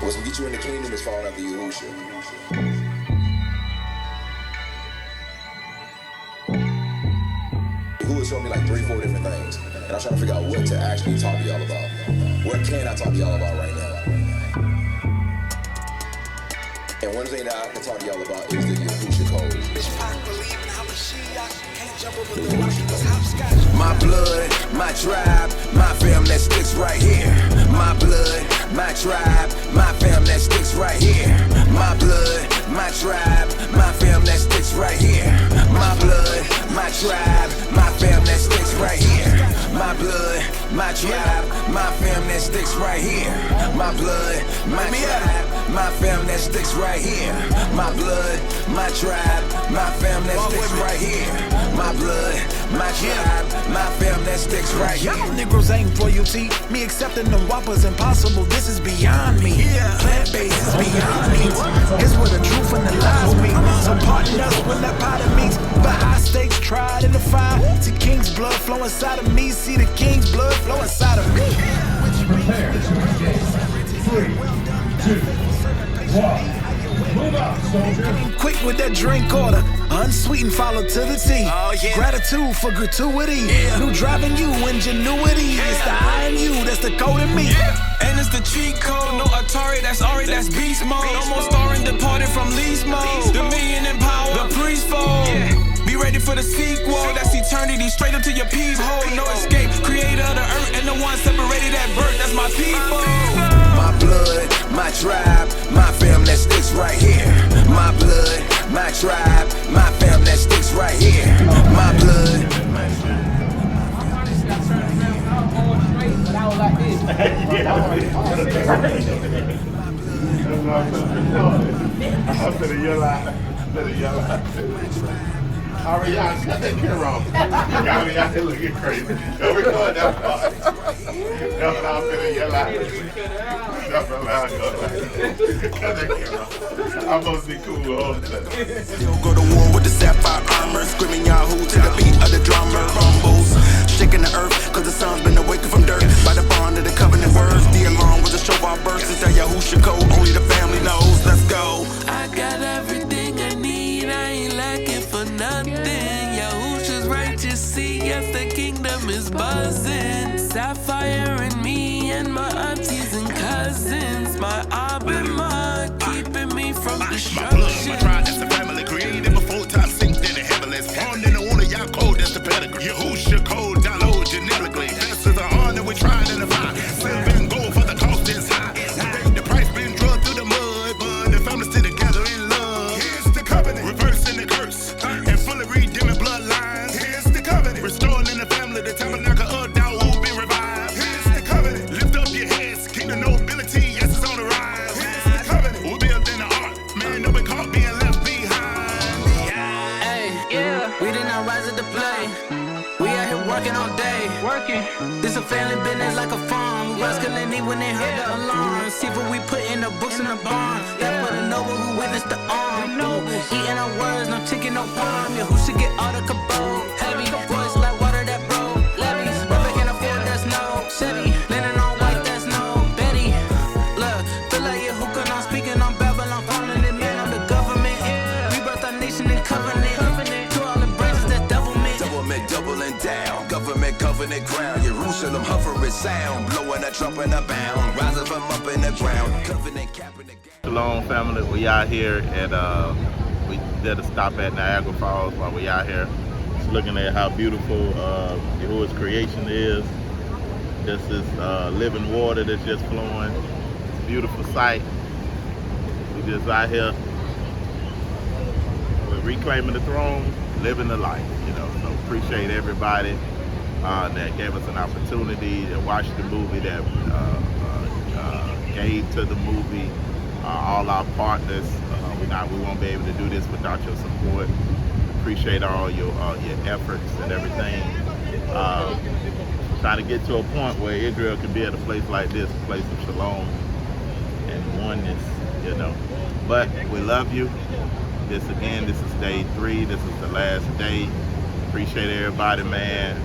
What's gonna get you in the kingdom is falling after Yahusha. Yahuwah showed me like 3-4 different things, and I'm trying to figure out what to actually talk to y'all about. What can I talk to y'all about right now? And one thing that I can talk to y'all about is the Yahusha code. My blood, my tribe, my fam that sticks right here. My blood, my tribe, my fam that sticks right here. My blood, my tribe, my fam that sticks right here. My blood, my tribe, my fam that sticks right here. My blood, my tribe, my fam that sticks right here. My blood, my tribe, my fam that sticks right here. My blood, my tribe, my fam that sticks right here. My blood, my tribe, my fam that sticks right here. Y'all Negroes ain't royalty. Me accepting them whoppers impossible. This is beyond me. Plant-based is beyond me. It's where the truth and the lies meet. So pardon us when that pot of meats. But high stakes tried in the fire. See king's blood flow inside of me. See the king's blood flow inside of me. Prepare to engage. 3, 2, 1. Move out, soldier. Quick with that drink order, unsweetened follow to the T. Oh, yeah. Gratitude for gratuity. New driving you, ingenuity. It's the I and you, that's the code in me. And it's the cheat code, no Atari, that's Ari, that's beast mode. No more starring, departed from least mode. The million in power, the priest fold. Be ready for the sequel, that's eternity, straight up to your peephole. No escape, creator of the earth, and the one separated at birth, that's my people. My blood, my tribe, my fam that sticks right here. My blood, my tribe, my fam that sticks right here. My blood. I'm gonna yell out. Alright, y'all got that camera on. Y'all out there looking crazy. Yo, we going that far. That's what I'm gonna yell out. That's what I'm gonna cut that camera off. I'm supposed to be cool all the time. Go to war with the sapphire armor, screaming Yahoo to the beat of the drummer. Rumbles, shaking the earth, cause the sun's been awakened from dirt. By the bond of the covenant words, the alarm was a show our births. It's that Yahusha code, only the family knows. Let's go. I got everything I need, I ain't lacking for nothing. Yahusha's righteous, see, yes, the kingdom is buzzing. Sapphire and me and my aunties and cousins. My Abba, my keeping me from destruction. My blood, my tribe, that's the family created before time synced in the heavens. Formed in the order, y'all code, that's the pedigree. Yahusha code, download genetically. This is the honor we tried in the fire. Silver and gold for the cost is high. The price been drugged through the mud, but the families still together in love. Here's the covenant, reversing the curse, and fully redeeming bloodlines. Here's the covenant, restoring in the family, the tabernacle of Dawood be revived. Here's the covenant, lift up your heads, kingdom nobility, yes, it's on the rise. Here's the covenant, we're built in the ark, man, no be caught being left behind. Hey, yeah, we did not rise at the play. We out here working all day. This a family business like a farm. We was killing it when they heard the alarm. See what we put in the books in the barn. That for the noble who witnessed the arm. Eating our words, no chicken, no palm. Yeah, who should get all the cabot? Heavy voice like water that broke. Levies, rubber can't afford, that's no Chevy. Linen on white, that's no Betty. Look, feel like you're hookah, I'm speaking on Babylon, calling it man on the government. We birthed our nation in covenant. To all the branches that double me. Doubling down, government covenant crown. Jerusalem hovering sound, blowing a trumpet abound, rising from up in the ground. Covenant capping the gap. Shalom family, we out here and we did a stop at Niagara Falls while we out here. Just looking at how beautiful Yahuwah's creation is. This is living water that's just flowing. It's a beautiful sight. We just out here, we're reclaiming the throne, living the life, you know. So appreciate everybody that gave us an opportunity to watch the movie, that gave to the movie. All our partners, we won't be able to do this without your support. Appreciate all your efforts and everything. Trying to get to a point where Israel can be at a place like this, a place of shalom and oneness, you know. But we love you. This is day 3. This is the last day. Appreciate everybody, man.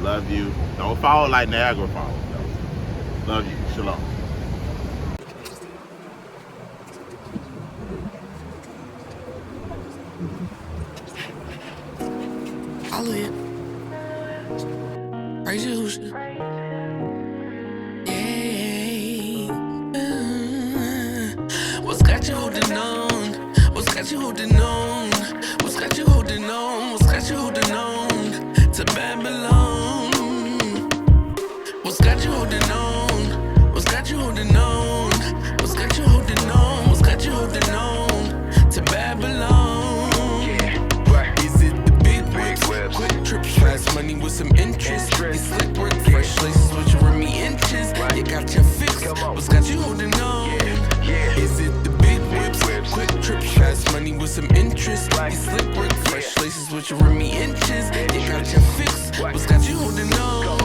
Love you. Don't fall like Niagara Falls, though. Love you. Shalom. got you holding on? What's got you holding on? What's got you holding on to Babylon? What's got you holding on? What's got you holding on? What's got you holding on? What's got you holding on to Babylon? Is it the big whips, quick trips, fast money with some interest? It's slick work, fresh laces with your Remy inches. You got your fix. What's got you holding on? Is it the big whips, quick trips, fast money with some interest? It's slick work, fresh laces with your Remy inches. You got your fix. What's got you holding on?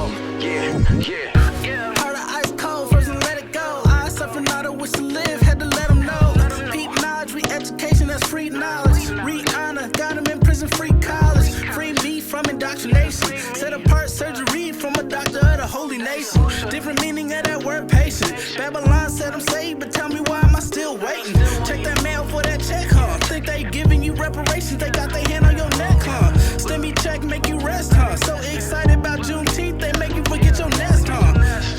Heart of ice cold, first and let it go. I suffer not to wish to live, had to let them know. Peak knowledge, re-education, that's free knowledge. Re-honor, got him in prison, free college. Free me from indoctrination. Set apart surgery from a doctor of the holy nation. Different meaning of that word patient. Babylon said I'm saved, but tell me why am I still waiting? Check that mail for that check, huh? Think they giving you reparations, they got their hand on your neck, huh? Stimmy check make you rest, huh? So excited about Juneteenth, they make you forget your nest, huh?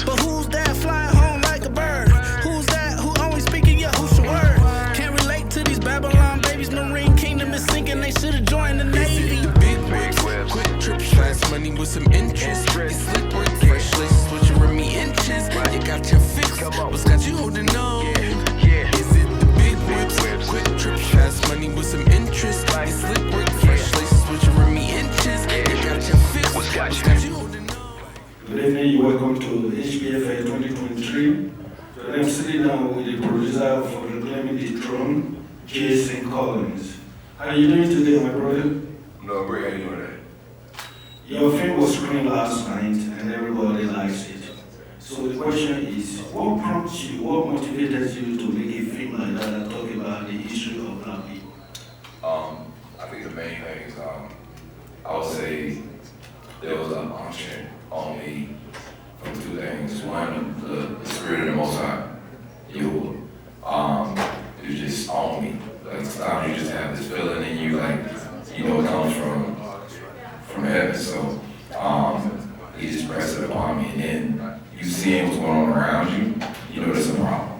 But who's that flying home like a bird? Who's that who only speaking your who's your word? Can't relate to these Babylon babies, Marine Kingdom is sinking, they should've joined the Navy. Big whips, quick trips, fast money with some interest. It's slick work, fresh laces with your Remy inches. You got your fix. What's got you holding on? Is it the big whips, quick trips, fast money with some interest? It's slick work, fresh laces with your Remy inches. You got your fix. What's got you holding on? Good evening, you welcome to HPFA 2023. Today I'm sitting down with the producer for Reclaiming the Throne, Jason Collins. How are you doing today, my brother? No, great. How you doing today? Your film was screened last night and everybody likes it. So the question is, what prompted you, what motivated you to make a film like that and talk about the history of Black people? I think the main thing is, I would say there was an unction on me from two things. One, the spirit of the Most High, you just on me. Like sometimes you just have this feeling in you, like you know it comes from heaven. So he just pressed it upon me, and then you seeing what's going on around you, you know there's a problem,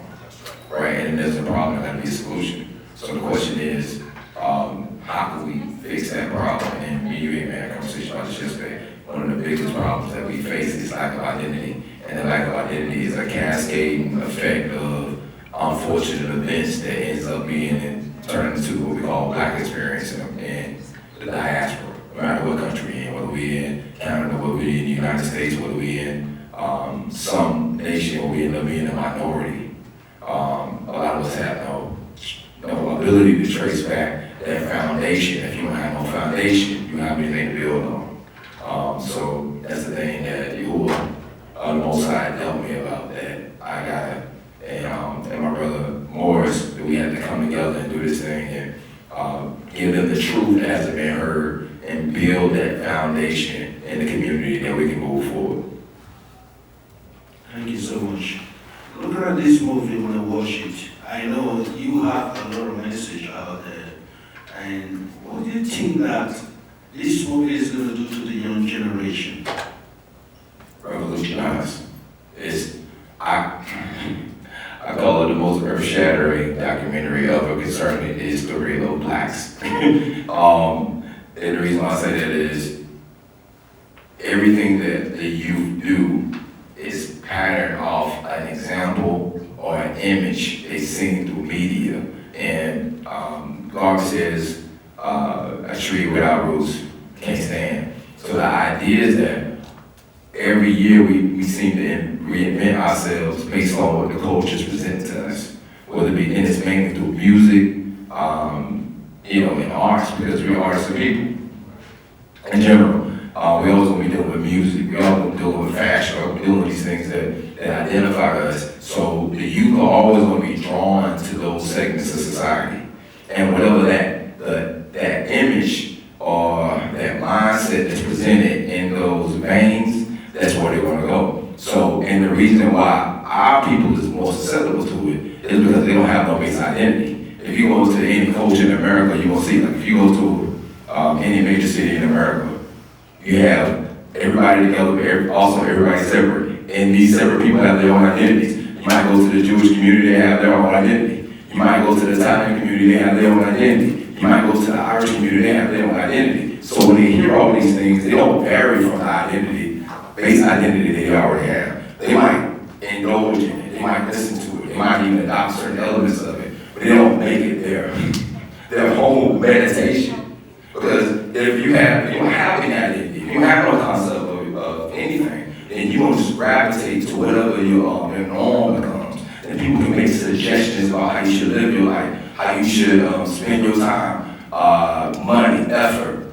right? And there's a problem, there gotta be a solution. So the question is, how can we fix that problem? And me and you had a conversation about this yesterday. One of the biggest problems that we face is lack of identity. And the lack of identity is a cascading effect of unfortunate events that ends up being and turning into what we call Black experience in the diaspora. No matter what country we're in, whether we're in Canada, whether we're in the United States, whether we're in some nation where we end up being a minority. A lot of us have no ability to trace back that foundation. If you don't have no foundation, you don't have anything to build on. So that's the thing that Yahuwah, the Most High, helped me about, that I gotta, and my brother Morris, that we had to come together and do this thing and give them the truth that hasn't been heard and build that foundation in the community that we can move forward. Thank you so much. Looking at this movie when I watch it, I know you have a lot of message out there. And what do you think that this movie is going to do to the young generation? Revolutionize. I call it the most earth-shattering documentary ever concerning the history of Blacks. And the reason why I say that is everything that the youth do is patterned off an example or an image they seen through media. And Garvey says, a tree without roots can't stand. So the idea is that every year we seem to reinvent ourselves based on what the cultures present to us, whether it be, and it's mainly through music, and arts, because we're artists and people in general. We always gonna be dealing with music, we always gonna be dealing with fashion, we're dealing with these things that identify us. So the youth are always gonna be drawn to those segments of society. And whatever that image or that mindset that's presented in those veins, that's where they're gonna go. So, and the reason why our people is more susceptible to it is because they don't have no base identity. If you go to any culture in America, you're gonna see, like if you go to any major city in America, you have everybody together, but also everybody separate. And these separate people have their own identities. You might go to the Jewish community, they have their own identity. You You might go to the Italian community, they have their own identity. You might go to the Irish community, they have their own identity. So when they hear all these things, they don't vary from the base identity they already have. They might indulge in it, they might listen to it, they might even adopt certain elements of it, but they don't make it their whole meditation. Because if you don't have any identity, if you don't have no concept of anything, then you're going to just gravitate to whatever your norm becomes. And people can make suggestions about how you should live your life, how you should spend your time, money, effort,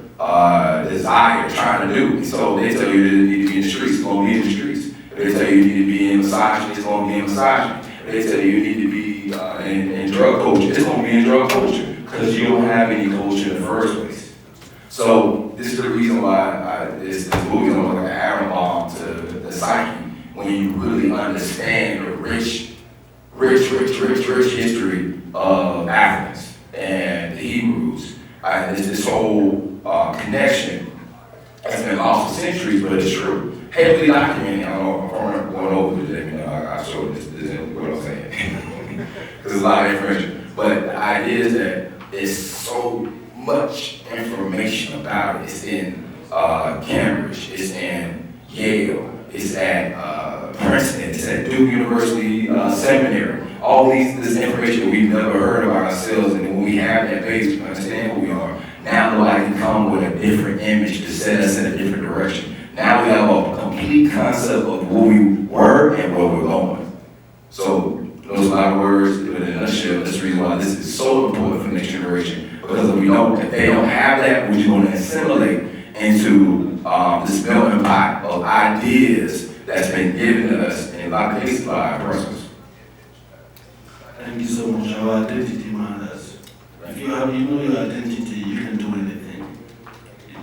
desire, trying to do. So they tell you you need to be in the streets, it's going to be in the streets. If they tell you you need to be in misogyny, it's going to be in misogyny. If they tell you you need to be in drug culture, it's going to be in drug culture. Because you don't have any culture in the first place. So this is the reason why this movie is almost like an atom bomb to the psyche when you really understand the rich history of Africans and the Hebrews. This whole connection has been lost for centuries, but it's true. Heavily documented. I don't know if I'm going over this. I showed this isn't what I'm saying. Because there's a lot of information. But the idea is that there's so much information about it. It's in Cambridge, it's in Yale, it's at Princeton, it's at Duke University Seminary. All this information we've never heard about ourselves, and when we have that base, we understand who we are. Now nobody can come with a different image to set us in a different direction. Now we have a complete concept of who we were and where we're going. So those are a lot of words, but in a nutshell, that's the reason why this is so important for the next generation. Because we know if they don't have that, we're just going to assimilate into this melting pot of ideas that's been given to us in a lot of cases by our persons. Thank you so much. Our identity matters. If you know your identity, you can do anything.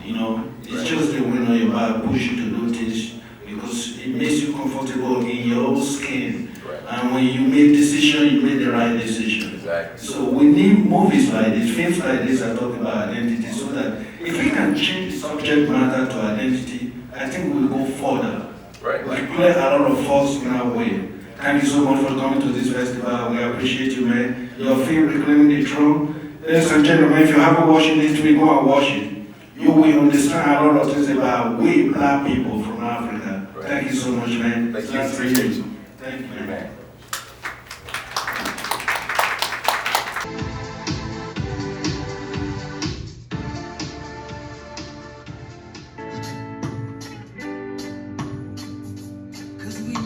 You know, it's just the wind on your back push you to do things because it makes you comfortable in your own skin. And when you make decisions, you make the right decision. Exactly. So we need movies like this, films like this that talk about identity so that if we can change the subject matter to identity, I think we'll go further. Right. We play a lot of force in our way. Thank you so much for coming to this festival. We appreciate you, man. Your film, Reclaiming the Throne. Ladies and gentlemen, if you haven't watched it this week, go and watch it. You will understand a lot of things about we black people from Africa. Right. Thank you so much, man. Thank you. Appreciate you. Thank you, man.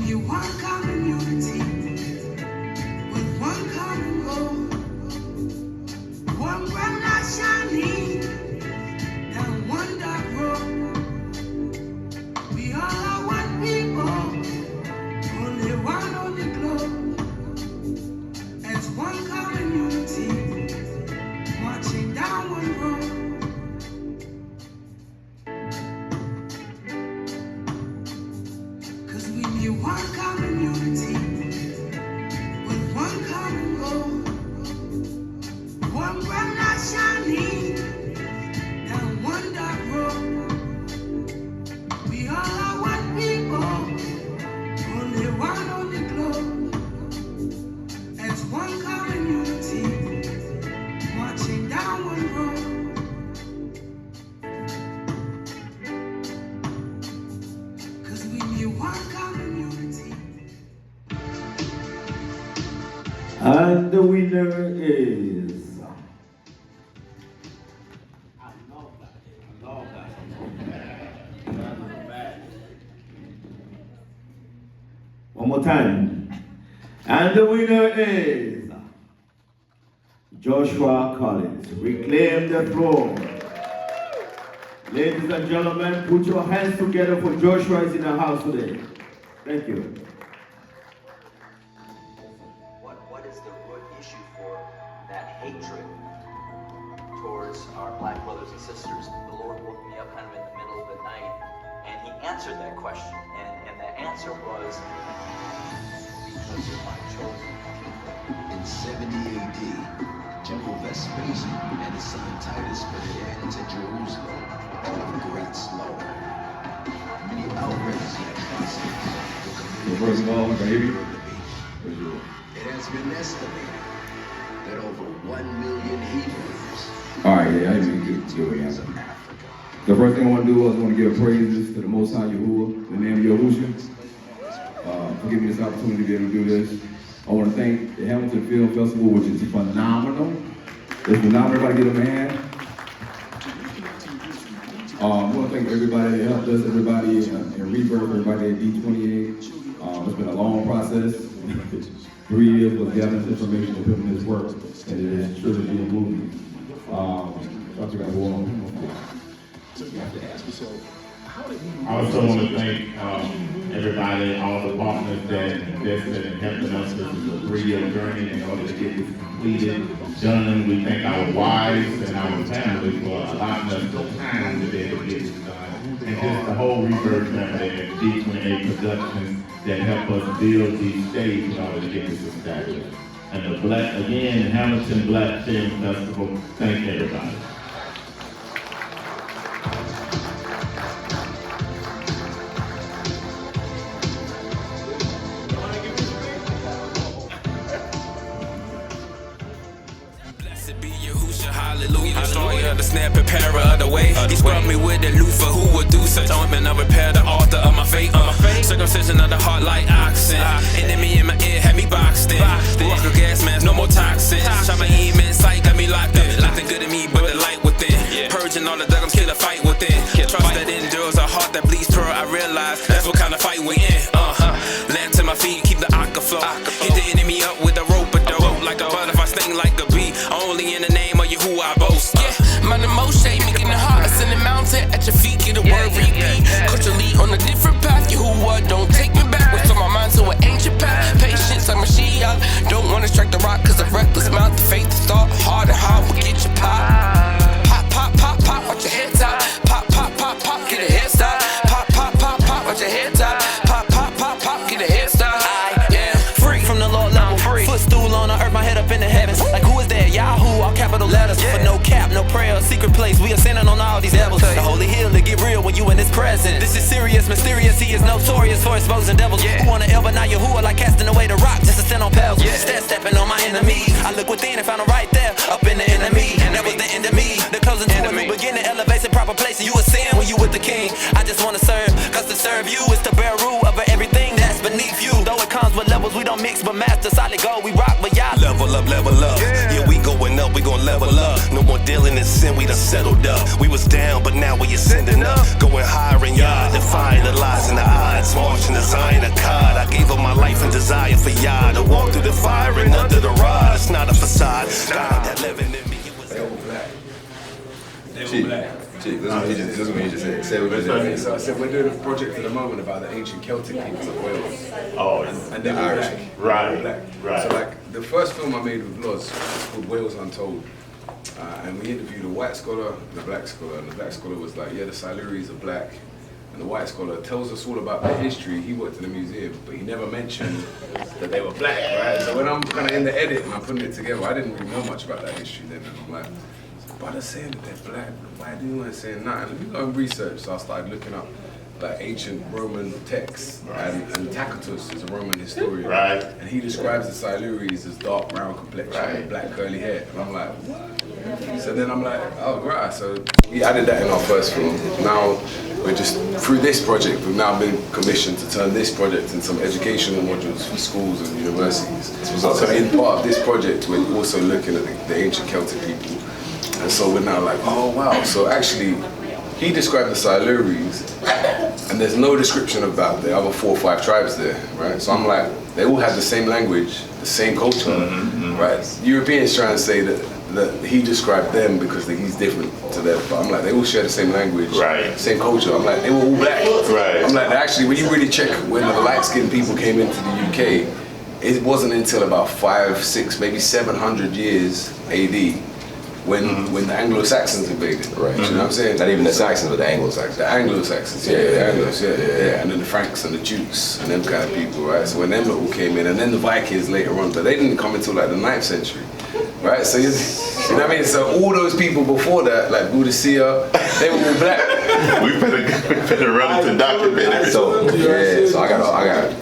One common unity, with one common goal, one bright light shining down one dark road. We all are one people, only one on the globe. As one common unity, marching down one road. One common unity, with one common goal, one bright light shining down one dark road. We all are one people, only one on the globe. As one common unity, marching down one road. Cause we need one common unity. And the winner is... I love that. One more time. And the winner is Joshua Collins. Reclaim the throne. Ladies and gentlemen, put your hands together for Joshua is in the house today. Thank you. What is the root issue for that hatred towards our black brothers and sisters? The Lord woke me up kind of in the middle of the night, and He answered that question. And the answer was, because you're my chosen people. In 70 AD, General Vespasian and his son Titus began to Jerusalem with great slaughter. Many outrages and atrocities were committed. Baby. It has been estimated that over 1 million Hebrews. All right, yeah, I didn't get the answer. The first thing I want to do is I want to give praises to the Most High Yahuwah, the name of Yahushua, for giving me this opportunity to be able to do this. I want to thank the Hamilton Film Festival, which is phenomenal. It's phenomenal. Everybody give them a hand. I want to thank everybody that helped us, everybody in Rebirth, everybody at D28. It's been a long process. 3 years of gathering this information and putting this work, and it is truly a movie. I also want to thank everybody, all the partners that invested in helping us. This is a 3-year journey in order to get this completed, done. We thank our wives and our families for allowing us the time to be able to get this done. And just the whole Rebirth family and D28 Productions that help us build these stages in order to get this established. And the Hamilton Black Film Festival, thank everybody. Hallelujah, destroyer of the snare, preparer of the way. He scrubbed me with the loofah, who would do such ointment? I repair the author of my fate. Circumcision of the heart like oxen. Enemy in my ear had me boxed in. Walker gas masks, no more toxins. Shot my email sight, got me locked in. Nothing good in me but the light within. Purging all the devils, kill a fight within. Trust that endures a heart that bleeds pearl. I realize that's what kind of fight we in. Land to my feet, keep the aqua flow. Hit the enemy up with a rope a dope. Like a butterfly, sting like a bee. Only in the name of Yahuwah I boast. Man, the most shade, making the heart ascend the mountain at your feet, get a word repeat. Culturally on a different path, Yahuwah, don't take me backwards from my mind to an ancient path. Patience like Mashiach, don't wanna strike the rock, cause a reckless mouth, the faith is thought, hard and hard will get you pop. Pop, pop, pop, pop, watch your head top. Pop, pop, pop, pop, get a head stop. Pop, pop, pop, pop, watch your head top. Pop, pop, pop, pop, get a head stop. Free from the Lord level, footstool on the earth, my head up in the heavens. Like who is that? Yahoo, all capital letters. For no cap, no prayer, secret place. We are sinning on all these devils. The holy hill to get real when you in his presence. This is serious, mysterious. He is notorious for exposing devils. Who wanna ever not Yahuwah, like casting away the rock just to stand on pebbles. Stepping on my enemies. I look within and found him right there, up in the enemy. That was the end of me. The closing to a new beginning, elevates in proper place. And you ascend when you with the king. I just wanna serve, cause to serve you is to bear rule over everything that's beneath you. Though it comes with levels, we don't mix, but master solid gold. We rock, but y'all level up, level up. Yeah, we going up, we gon' level up. No more dealing in sin, we done settled up. We was down, but now we ascending up. Going higher and Yah, defying the lies and the odds. Marching the Zion of God. I gave up my life and desire for Yah to walk through the fire and under the rod. It's not a facade. God that living in me. They all black. They all black. Chief, this is what you just said. Say what you said. So I said we're doing a project at the moment about the ancient Celtic peoples of Wales. Oh, and they're Irish. Right. Right. So like the first film I made with Loz was called Wales Untold. And we interviewed a white scholar and a black scholar. And the black scholar was like, yeah, the Silurians are black. And the white scholar tells us all about their history. He worked in a museum, but he never mentioned that they were black, right? So when I'm kind of in the edit and I'm putting it together, I didn't really know much about that history then. And I'm like, but they're saying that they're black. Why do you want to say that? And we go and research. So I started looking up like ancient Roman texts. And Tacitus is a Roman historian. Right. And he describes the Silures as dark brown complexion and black curly hair. And I'm like, what? So then I'm like, oh, right. So we added that in our first film. Now we're just, through this project, we've now been commissioned to turn this project into some educational modules for schools and universities. So in part of this project, we're also looking at the ancient Celtic people. And so we're now like, oh wow, so actually, he described the Silures, and there's no description about the other 4 or 5 tribes there, right? So I'm like, they all have the same language, the same culture, right? Europeans try and say that he described them because he's different to them, but I'm like, they all share the same language, same culture. I'm like, they were all black. I'm like, actually, when you really check when the light-skinned people came into the UK, it wasn't until about 500, 600, maybe 700 years AD, when the Anglo-Saxons invaded, right? You know what I'm saying? Not even the Saxons, but the Anglo-Saxons. The Anglo-Saxons, the Anglos, and then the Franks and the Jutes and them kind of people, right? So when them all came in, and then the Vikings later on, but they didn't come until like the 9th century, right? So you know what I mean? So all those people before that, like Boudicca, they were all black. we better run into documentary. So I got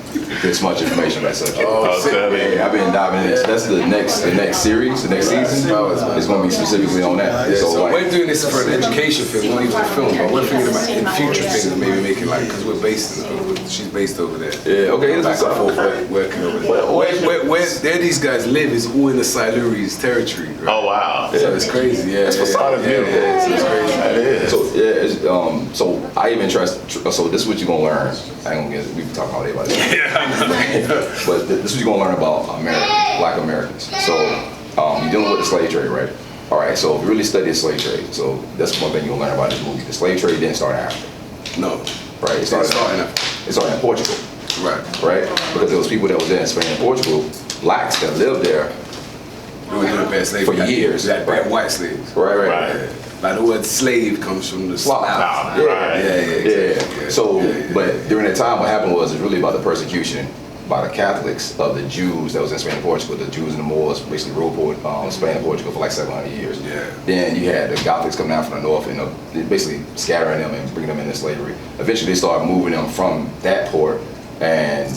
this much information on that subject. Okay. I've been diving into that's the next series, the next season is going to be specifically on that. Yeah, so so like, we're doing this for an education film, not even a film, but we're thinking about in future things and maybe making like, because we're based in, she's based over there. Yeah, okay. Back and forth, working over there. Where these guys live is all in the Siluri's territory. Right? Oh wow. So it's crazy, yeah. That's beautiful. Yeah, so it's crazy. That is. So it's, so I even trust. So this is what you're gonna learn. I ain't gonna get. We can talk about everybody. But this is what you're gonna learn about Black Americans. So you're dealing with the slave trade, right? All right. So if you really study the slave trade, so that's one thing you'll learn about this movie. The slave trade didn't start in Africa. No. Right. It started in Portugal. Right. Right. Because there was people that was there in Spain and Portugal, blacks that lived there. We were doing bad slavery for years. That bad white slaves. Right. Like the word slave comes from the Slav. Yeah. So, but during that time, what happened was it's really about the persecution by the Catholics of the Jews that was in Spain and Portugal. The Jews and the Moors basically ruled Spain and Portugal for like 700 years. Yeah. Then you had the Catholics coming down from the north and basically scattering them and bringing them into slavery. Eventually, they started moving them from that port and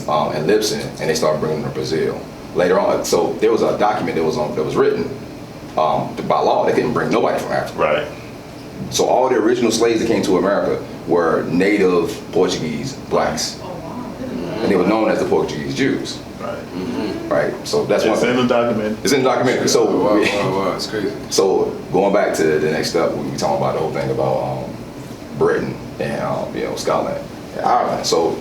Lisbon, and they started bringing them to Brazil. Later on, so there was a document that was written by law. They couldn't bring nobody from Africa. Right. So all the original slaves that came to America were native Portuguese blacks, and they were known as the Portuguese Jews. Right. Right. So that's It's in the documentary. It's in the documentary. So wow, it's crazy. So going back to the next step, we talking about the whole thing about Britain and Scotland and Ireland. So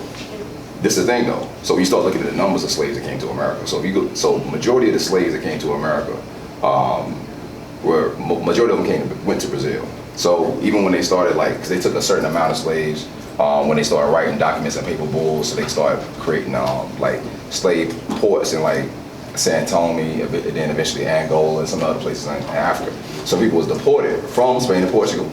this is the thing though. So you start looking at the numbers of slaves that came to America. So if you go, so majority of the slaves that came to America, majority of them went to Brazil. So even when they started, because they took a certain amount of slaves, when they started writing documents and paper bulls, so they started creating slave ports in San Tome, and then eventually Angola and some other places in Africa. Some people was deported from Spain and Portugal,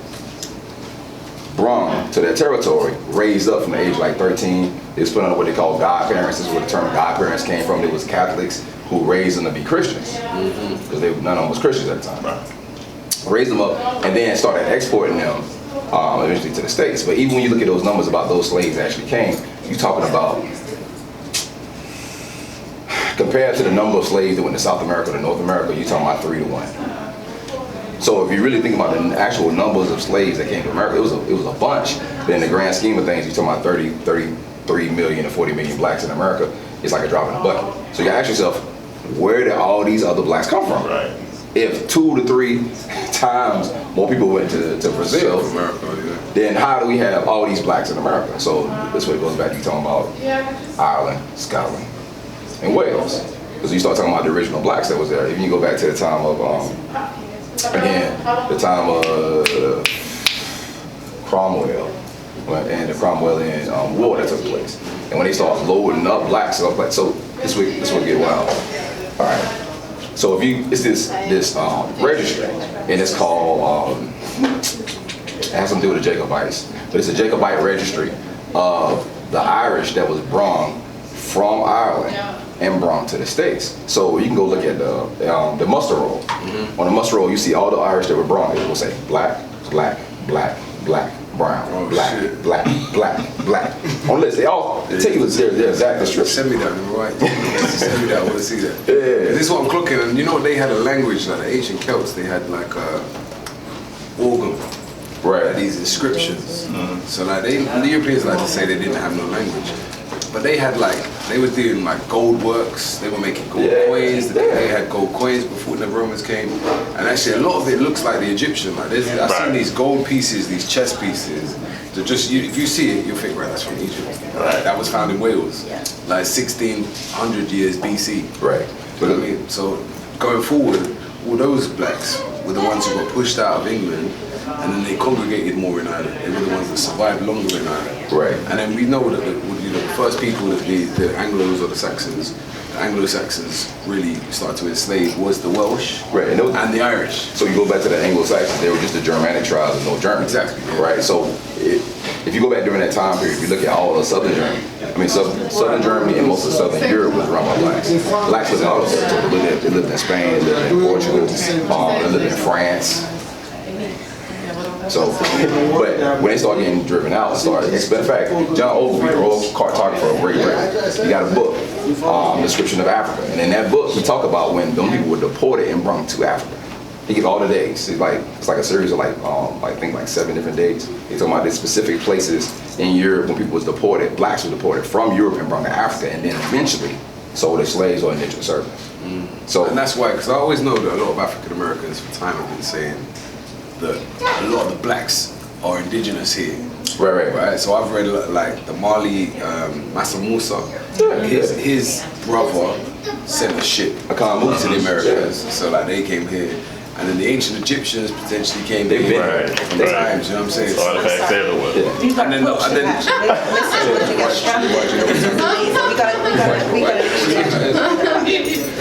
brought to their territory, raised up from the age of 13. They was put under what they call godparents. This is where the term godparents came from. It was Catholics who raised them to be Christians, because none of them was Christians at the time. Right. Raised them up and then started exporting them eventually to the States. But even when you look at those numbers about those slaves that actually came, you're talking about, compared to the number of slaves that went to South America to North America, you're talking about 3 to 1. So if you really think about the actual numbers of slaves that came to America, it was a bunch. But in the grand scheme of things, you're talking about 33 million to 40 million blacks in America. It's like a drop in the bucket. So you ask yourself, where did all these other blacks come from? Right. If 2 to 3 times more people went to Brazil, then how do we have all these blacks in America? So that's what it goes back to you talking about Ireland, Scotland, and Wales. Because you start talking about the original blacks that was there. If you go back to the time of, the time of Cromwell, and the Cromwellian war that took place. And when they start loading up blacks, so this would get wild. All right. So it's this registry, and it's called, it has something to do with the Jacobites, but it's a Jacobite registry of the Irish that was brought from Ireland and brought to the States. So you can go look at the muster roll. On the muster roll, you see all the Irish that were brought. It will say black, black, black, black, brown, black, black, black, black. On the list, they all tell you their exact description. Send me that, right? Send me that, I want to see that. Yeah. This is what I'm clocking, and you know they had a language, like the ancient Celts, they had organ. Right. These inscriptions. So the Europeans like to say they didn't have no language. But they had they were doing gold works, they were making gold coins, they had gold coins before the Romans came. And actually a lot of it looks like the Egyptian. I've seen these gold pieces, these chess pieces. If you see it, you'll think, right, that's from Egypt. Right. That was found in Wales, 1600 years BC. Right. You know what I mean? So going forward, all those blacks were the ones who got pushed out of England, and then they congregated more in Ireland. They were the ones that survived longer in Ireland. Right. And then we know that the first people, the Anglos or the Anglo-Saxons really started to enslave was the Welsh and the Irish. So you go back to the Anglo-Saxons, they were just the Germanic tribes of North Germany. Exactly. Yeah. Right. So if you go back during that time period, if you look at all of Southern Germany, Southern Germany and most of Southern Europe was run by blacks. Blacks lived in all those territories. They lived in Spain, they lived in Portugal, they lived in France. So, but when they start getting driven out, matter of fact, John Ogilvy, the royal cartographer of Great Britain, he got a book, Description of Africa. And in that book, he talk about when them people were deported and brought to Africa. He gives all the days. It's like a series of I think 7 different dates. He's talking about the specific places in Europe when people was deported, blacks were deported from Europe and brought to Africa, and then eventually sold as slaves or indentured servants. So, and that's why, because I always know that a lot of African Americans for time have been saying that a lot of the blacks are indigenous here. Right. So I've read like the Mali Massa Musa. His brother sent a ship to the Americas, so like they came here. And then the ancient Egyptians potentially came there from the times, you know what I'm saying? So artifacts everywhere. And then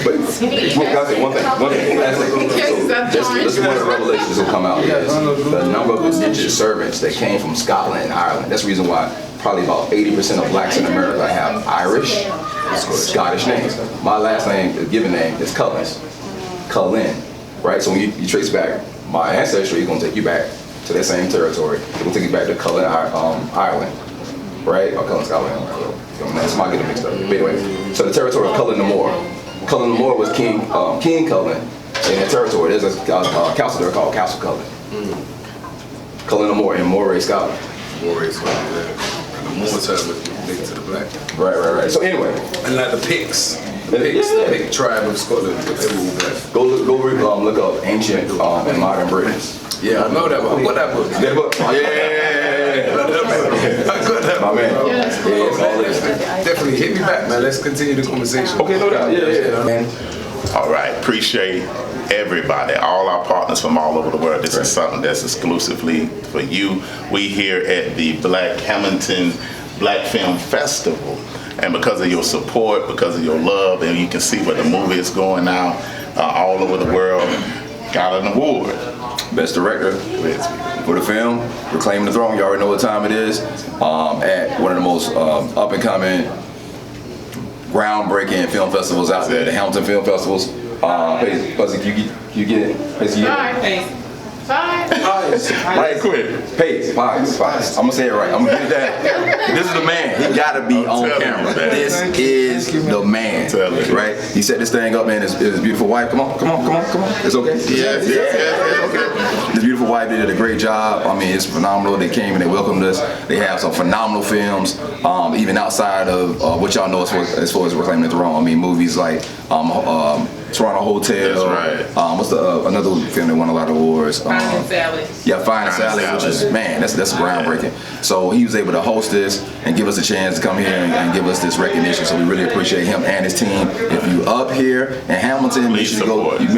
but guys, one thing. This is one of the revelations will come out. The number of indentured servants that came from Scotland and Ireland. That's the reason why probably about 80% of blacks in America have Irish, Scottish names. My last name, the given name, is Cullen. Right, so when you trace back my ancestry, it's gonna take you back to that same territory. It's gonna take you back to Cullen, Ireland, right? Or Cullen, Scotland. That's my getting mixed up. But anyway, so the territory of Cullen the Moor. Cullen the Moor was King Cullen in that territory. There's a castle there called Castle Cullen. Cullen the Moor in Moray, Scotland. Moray, Scotland. And the Moor term is linked to the black. Right. So anyway, and like the Picts. The Pict tribe of Scotland, but they were all black. Go look up ancient and modern Britain. Yeah, I know that book. I've got that book. That book? Yeah. I got that. My man. Yeah, it's all this. Definitely hit me back, man. Let's continue the conversation. Okay, no doubt. Yeah. All right, appreciate everybody, all our partners from all over the world. This is something that's exclusively for you. We here at the Hamilton Black Film Festival. And because of your support, because of your love, and you can see where the movie is going now all over the world, got an award. Best director for the film, Reclaiming the Throne. You already know what time it is. At one of the most up-and-coming, groundbreaking film festivals out there, the Hamilton Film Festivals. You get it? Right quick. Pace. I'm gonna say it right. I'm gonna get that. This is the man. He gotta be on camera. This is the man. Right? He set this thing up, man. His beautiful wife. Come on. It's okay? Yes. Okay. His beautiful wife did a great job. I mean, it's phenomenal. They came and they welcomed us. They have some phenomenal films, even outside of what y'all know as far as Reclaiming the Throne. I mean, movies like Toronto Hotel. That's right. What's the another film that won a lot of awards? Fine and Sally. Yeah, Fine and Sally, which is, man, that's groundbreaking. So he was able to host this and give us a chance to come here and give us this recognition. So we really appreciate him and his team. If you up here in Hamilton, make sure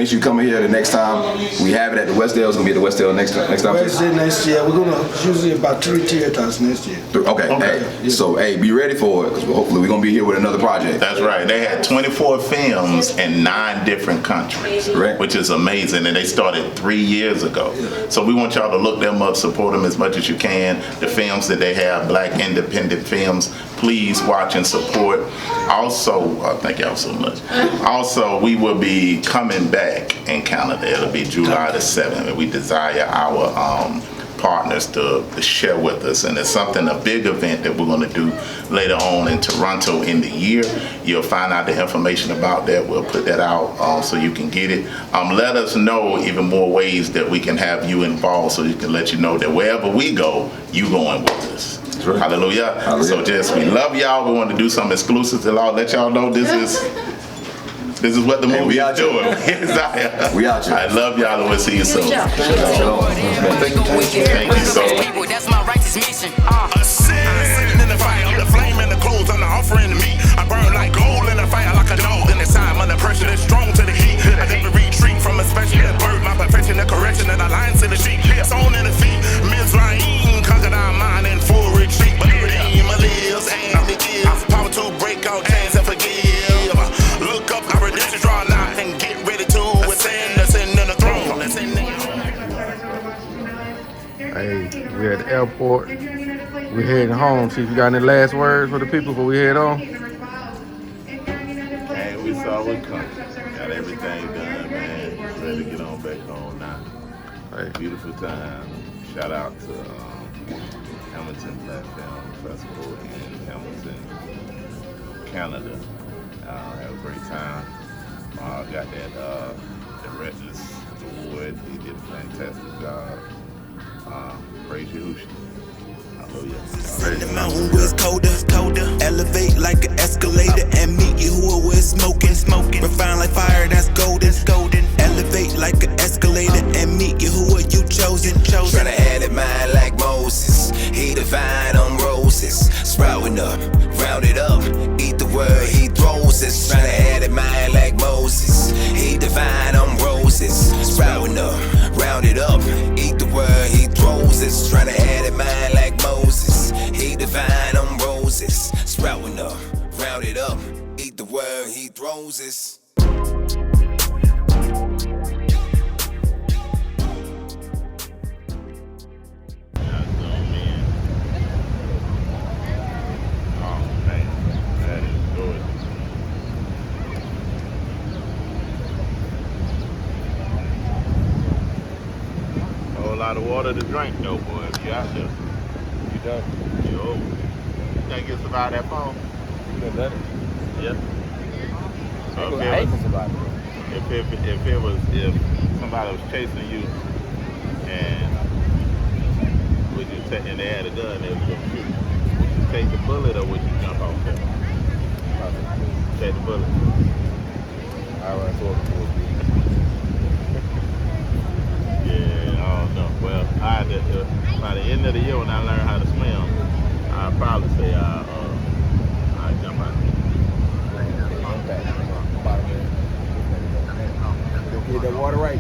you come here the next time. We have it at the Westdale. It's gonna be at the Westdale next time. Wednesday next year. We're gonna usually about 3 theaters next year. Okay. So be ready for it, because hopefully we're gonna be here with another project. That's right. They had 24 films in 9 different countries, which is amazing, and they started 3 years ago. So we want y'all to look them up, support them as much as you can. The films that they have, Black independent films, please watch and support. Also, thank y'all so much. Also, we will be coming back in Canada. It'll be July the 7th, and we desire our partners to share with us, and it's a big event that we're going to do later on in Toronto in the year. You'll find out the information about that. We'll put that out so you can get it. Let us know even more ways that we can have you involved, so you can let you know that wherever we go, you going with us. Right. Hallelujah. So we love y'all. We want to do something exclusive to let y'all know this is what the movie is doing. We out here. I love y'all, and we'll see you soon. Thank you so much. That's my righteous mission. Sitting in the fire, the flame and the coals, I'm the offering to me. I burn like gold in the fire, like a dog in the time under pressure that's strong to the heat. I never retreat from a special bird, my perfection, the correction that aligns to the sheep. Sown in the feet, Mizraim, conquered our mind in full retreat. But Redeemer lives and it gives power to break out chains and forgive. Look up, our redemption draw nigh and get ready to ascend in the throne. Hey, we're at the airport. We're heading home. See if you got any last words for the people before we head on. Hey, we saw it coming. Got everything done, man. Ready to get on back home now. Hey, beautiful time. shout out to Hamilton Film Festival in Hamilton, Canada. Had a great time. Got that Director's Award. He did a fantastic job. Praise Yahushua. In the mountain where it's colder, elevate like an escalator and meet you who we're smoking, refine like fire that's golden, elevate like an escalator and meet you who are you chosen. Tryna add it mine like Moses, he divine on roses, sprouting up, round it up, eat the word he throws us. Tryna add it mine like Moses, he divine on roses, sprouting up, round it up, eat the word he throws us. Tryna add it mine like Moses, he divine on roses, sprouting up, round it up, eat the word he throws us. A lot of water to drink though, boy, if you out there. You done? You over. You think you'll survive that fall? You done done it? Yeah. I ain't gonna survive it. If somebody was chasing you and would you take, and they had a gun, they was gonna shoot, would you take the bullet or would you jump off there? Take the bullet. I run towards the pool. Well, by the end of the year when I learn how to swim, I'll probably say I'll jump out. Get that water right.